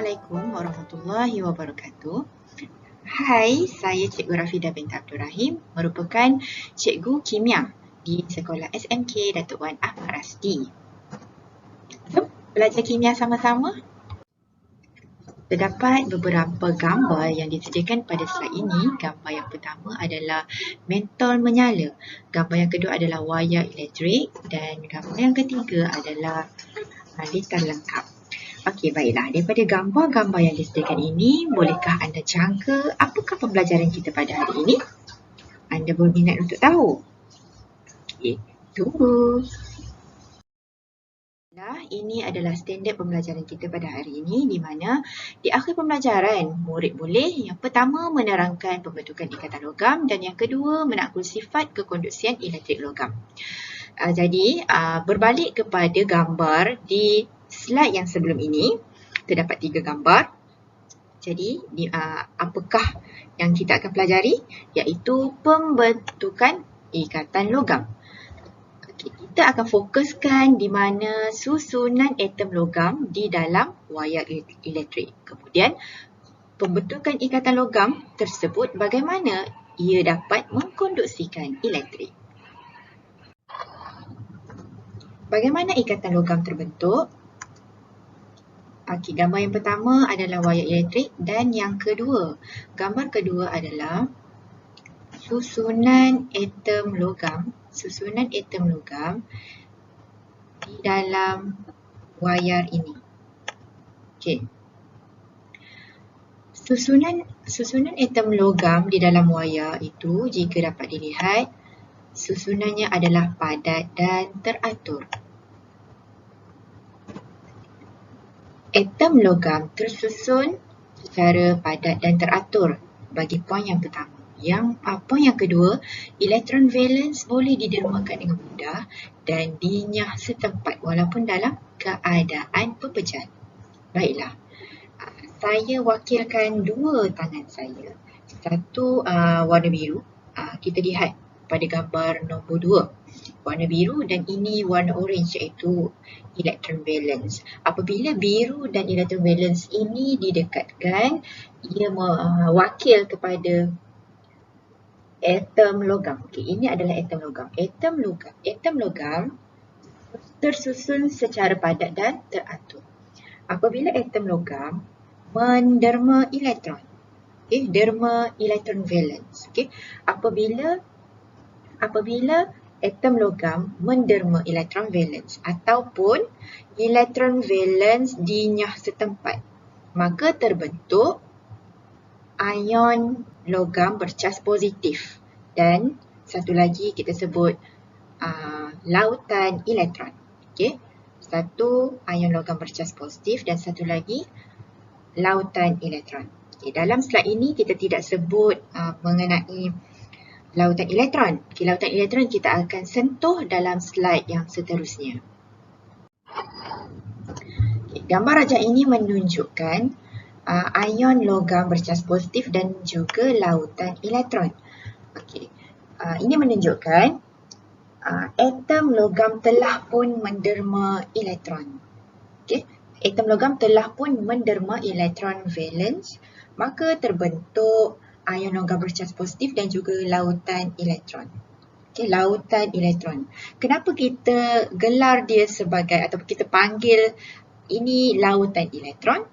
Assalamualaikum warahmatullahi wabarakatuh. Hai, saya Cikgu Rafida binti Abdul Rahim, merupakan Cikgu Kimia di Sekolah SMK Datuk Wan Ahmad Rasdi. Jom belajar kimia sama-sama. Terdapat beberapa gambar yang disediakan pada slide ini. Gambar yang pertama adalah mentol menyala. Gambar yang kedua adalah wayar elektrik. Dan gambar yang ketiga adalah litar lengkap. Okey, baiklah. Daripada gambar-gambar yang disediakan ini, bolehkah anda jangka apakah pembelajaran kita pada hari ini? Anda berminat untuk tahu? Okey, tunggu. Ini adalah standard pembelajaran kita pada hari ini, di mana di akhir pembelajaran, murid boleh yang pertama menerangkan pembentukan ikatan logam dan yang kedua menakul sifat kekonduksian elektrik logam. Jadi, berbalik kepada gambar di slide yang sebelum ini, terdapat 3 gambar. Jadi, apakah yang kita akan pelajari? Iaitu pembentukan ikatan logam. Kita akan fokuskan di mana susunan atom logam di dalam wayar elektrik. Kemudian, pembentukan ikatan logam tersebut bagaimana ia dapat mengkonduksikan elektrik. Bagaimana ikatan logam terbentuk? Okey, gambar yang pertama adalah wayar elektrik dan yang kedua, gambar kedua adalah susunan atom logam di dalam wayar ini. Okey. Susunan atom logam di dalam wayar itu jika dapat dilihat, susunannya adalah padat dan teratur. Atom logam tersusun secara padat dan teratur bagi poin yang pertama. Poin yang kedua, elektron valence boleh didermakan dengan mudah dan dinyah setempat walaupun dalam keadaan pepejat. Baiklah, saya wakilkan dua tangan saya. Satu warna biru, kita lihat pada gambar nombor 2. Warna biru dan ini warna orange iaitu elektron valence. Apabila biru dan elektron valence ini didekatkan, ia mewakil kepada atom logam. Okey, ini adalah atom logam. Atom logam tersusun secara padat dan teratur. Apabila atom logam menderma elektron, derma elektron valence. Apabila atom logam menderma elektron valence ataupun elektron valence dinyah setempat, maka terbentuk ion logam bercas positif dan satu lagi kita sebut lautan elektron. Okey, satu ion logam bercas positif dan satu lagi lautan elektron. Okey, dalam slide ini kita tidak sebut mengenai lautan elektron. Okey, lautan elektron kita akan sentuh dalam slide yang seterusnya. Okey, gambar rajah ini menunjukkan ion logam bercas positif dan juga lautan elektron. Okey, ini menunjukkan atom logam telah pun menderma elektron. Okey, atom logam telah pun menderma elektron valence, maka terbentuk ion logam bercas positif dan juga lautan elektron. Okey, lautan elektron. Kenapa kita gelar dia sebagai ataupun kita panggil ini lautan elektron?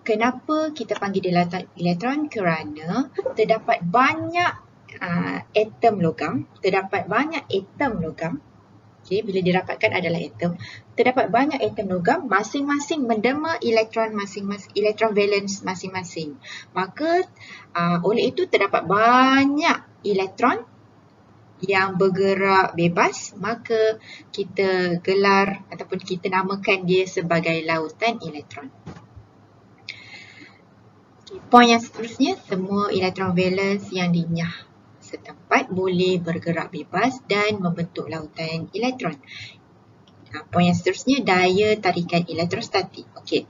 Kenapa kita panggil dia lautan elektron? Kerana terdapat banyak atom logam. Okey, bila dirapatkan adalah atom. Terdapat banyak atom logam, masing-masing menderma elektron elektron valence masing-masing. Maka oleh itu terdapat banyak elektron yang bergerak bebas, maka kita gelar ataupun kita namakan dia sebagai lautan elektron. Poin yang seterusnya, semua elektron valence yang dinyah setempat boleh bergerak bebas dan membentuk lautan elektron. Poin yang seterusnya, daya tarikan elektrostatik. Okey,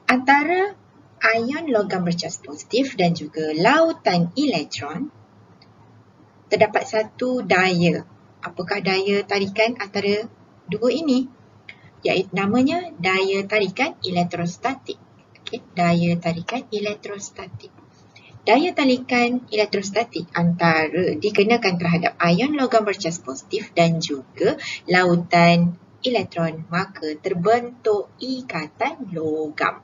antara ion logam bercas positif dan juga lautan elektron terdapat satu daya. Apakah daya tarikan antara dua ini? Iaitu namanya daya tarikan elektrostatik. Okay. Daya tarikan elektrostatik. Daya tarikan elektrostatik antara dikenakan terhadap ion logam bercas positif dan juga lautan elektron, maka terbentuk ikatan logam.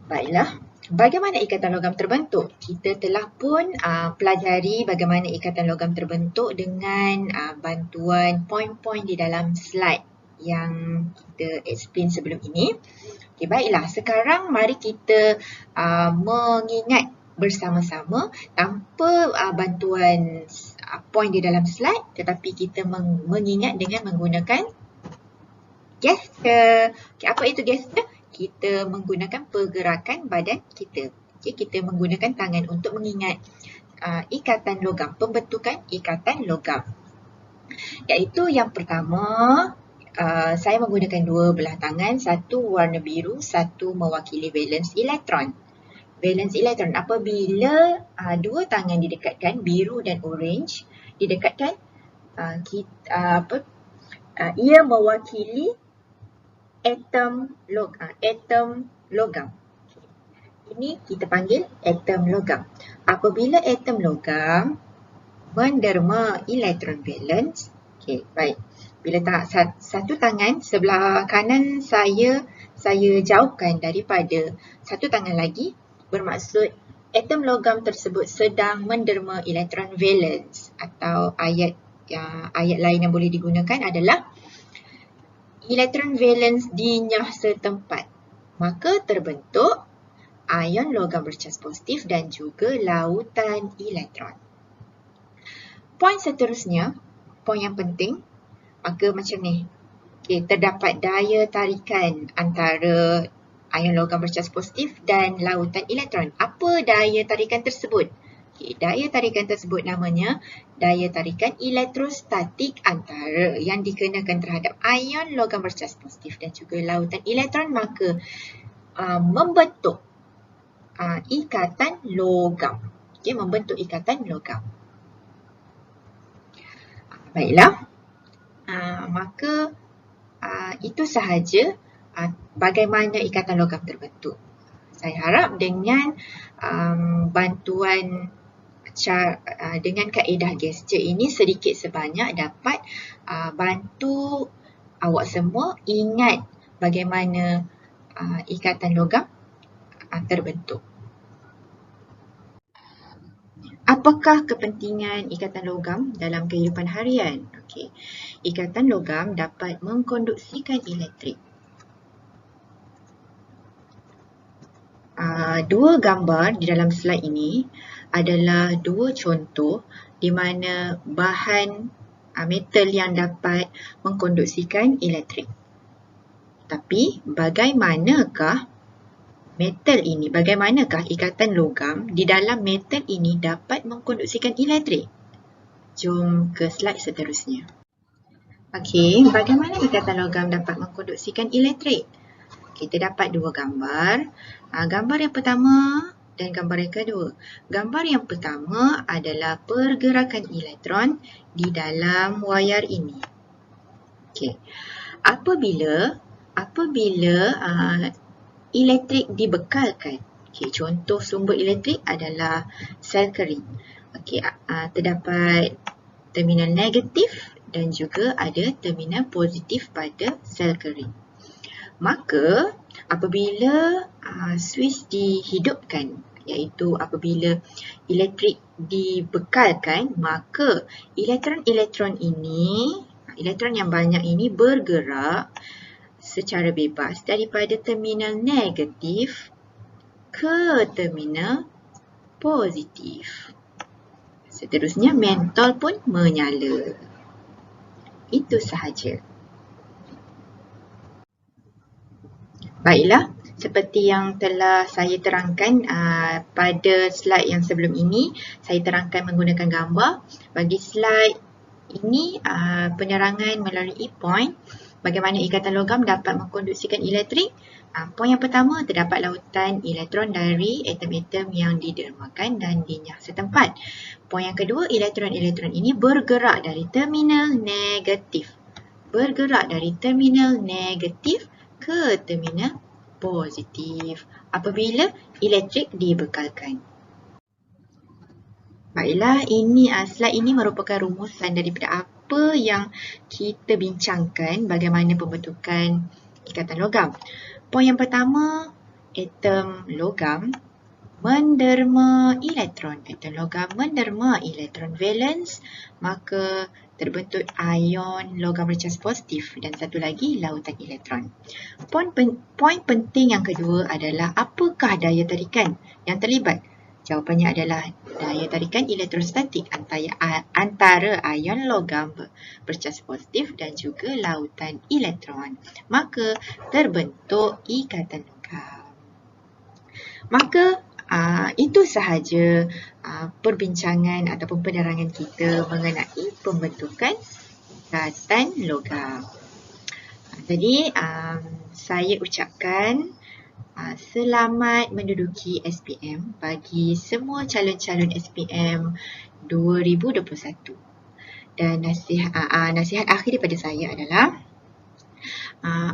Baiklah, bagaimana ikatan logam terbentuk? Kita telah pun pelajari bagaimana ikatan logam terbentuk dengan bantuan poin-poin di dalam slide yang kita explain sebelum ini. Okay, baiklah, sekarang mari kita mengingat bersama-sama tanpa bantuan poin di dalam slide, tetapi kita mengingat dengan menggunakan gesture. Okay, apa itu gesture? Kita menggunakan pergerakan badan kita. Okay, kita menggunakan tangan untuk mengingat ikatan logam, pembentukan ikatan logam. Iaitu yang pertama, saya menggunakan dua belah tangan, satu warna biru, satu mewakili valence elektron. Valence elektron, apabila dua tangan didekatkan, biru dan orange didekatkan, ia mewakili atom logam. Ini kita panggil atom logam. Apabila atom logam menderma elektron valence, okay, baik. Bila satu tangan sebelah kanan saya jauhkan daripada satu tangan lagi, bermaksud atom logam tersebut sedang menderma elektron valence, atau ayat lain yang boleh digunakan adalah elektron valence dinyah setempat. Maka terbentuk ion logam bercas positif dan juga lautan elektron. Poin seterusnya, poin yang penting, maka macam ni. Okay, terdapat daya tarikan antara ion logam bercas positif dan lautan elektron. Apa daya tarikan tersebut? Okay, daya tarikan tersebut namanya daya tarikan elektrostatik antara yang dikenakan terhadap ion logam bercas positif dan juga lautan elektron, maka membentuk ikatan logam. Okay, membentuk ikatan logam. Baiklah, maka itu sahaja bagaimana ikatan logam terbentuk. Saya harap dengan bantuan dengan kaedah gesture ini sedikit sebanyak dapat bantu awak semua ingat bagaimana ikatan logam terbentuk. Apakah kepentingan ikatan logam dalam kehidupan harian? Okey, ikatan logam dapat mengkonduksikan elektrik. Dua gambar di dalam slide ini adalah dua contoh di mana bahan metal yang dapat mengkonduksikan elektrik. Tapi bagaimanakah metal ini, bagaimanakah ikatan logam di dalam metal ini dapat mengkonduksikan elektrik? Jom ke slide seterusnya. Okey, bagaimana ikatan logam dapat mengkonduksikan elektrik? Kita dapat dua gambar. Gambar yang pertama dan gambar yang kedua. Gambar yang pertama adalah pergerakan elektron di dalam wayar ini. Okey. Apabila elektrik dibekalkan. Okey, contoh sumber elektrik adalah sel kering. Okey, terdapat terminal negatif dan juga ada terminal positif pada sel kering. Maka apabila switch dihidupkan, iaitu apabila elektrik dibekalkan, maka elektron-elektron yang banyak ini bergerak secara bebas daripada terminal negatif ke terminal positif. Seterusnya mentol pun menyala. Itu sahaja. Baiklah, seperti yang telah saya terangkan pada slide yang sebelum ini, saya terangkan menggunakan gambar. Bagi slide ini penerangan melalui point bagaimana ikatan logam dapat mengkonduksikan elektrik. Poin yang pertama, terdapat lautan elektron dari atom-atom yang didermakan dan dinyah setempat. Poin yang kedua, elektron-elektron ini bergerak dari terminal negatif bergerak dari terminal negatif ke terminal positif apabila elektrik dibekalkan. Baiklah, slide ini merupakan rumusan daripada apa yang kita bincangkan bagaimana pembentukan ikatan logam. Poin yang pertama, atom logam menderma elektron. Atom logam menderma elektron valence, maka terbentuk ion logam bercas positif dan satu lagi lautan elektron. Poin penting yang kedua adalah apakah daya tarikan yang terlibat? Jawapannya adalah daya tarikan elektrostatik antara ion logam bercas positif dan juga lautan elektron. Maka terbentuk ikatan logam. Maka itu sahaja perbincangan ataupun penerangan kita mengenai pembentukan ikatan logam. Jadi saya ucapkan selamat menduduki SPM bagi semua calon-calon SPM 2021. Dan nasihat akhir daripada saya adalah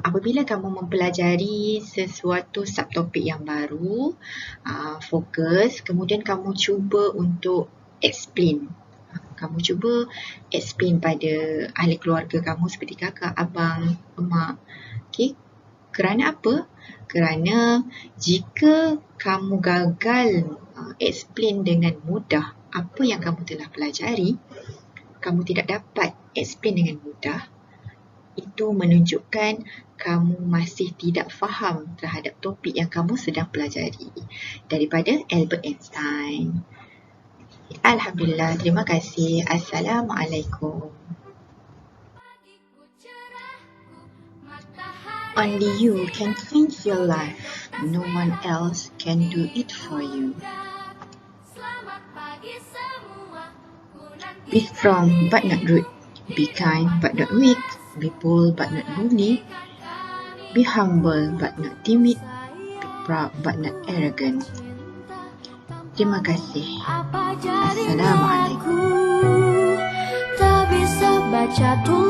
apabila kamu mempelajari sesuatu subtopik yang baru, fokus, kemudian kamu cuba untuk explain. Kamu cuba explain pada ahli keluarga kamu seperti kakak, abang, emak. Okay? Kerana apa? Kerana jika kamu gagal explain dengan mudah apa yang kamu telah pelajari, kamu tidak dapat explain dengan mudah, itu menunjukkan kamu masih tidak faham terhadap topik yang kamu sedang pelajari. Daripada Albert Einstein. Alhamdulillah, terima kasih. Assalamualaikum. Only you can change your life. No one else can do it for you. Be strong but not rude. Be kind but not weak. Be bold but not bully. Be humble but not timid. Be proud but not arrogant. Terima kasih. Assalamualaikum.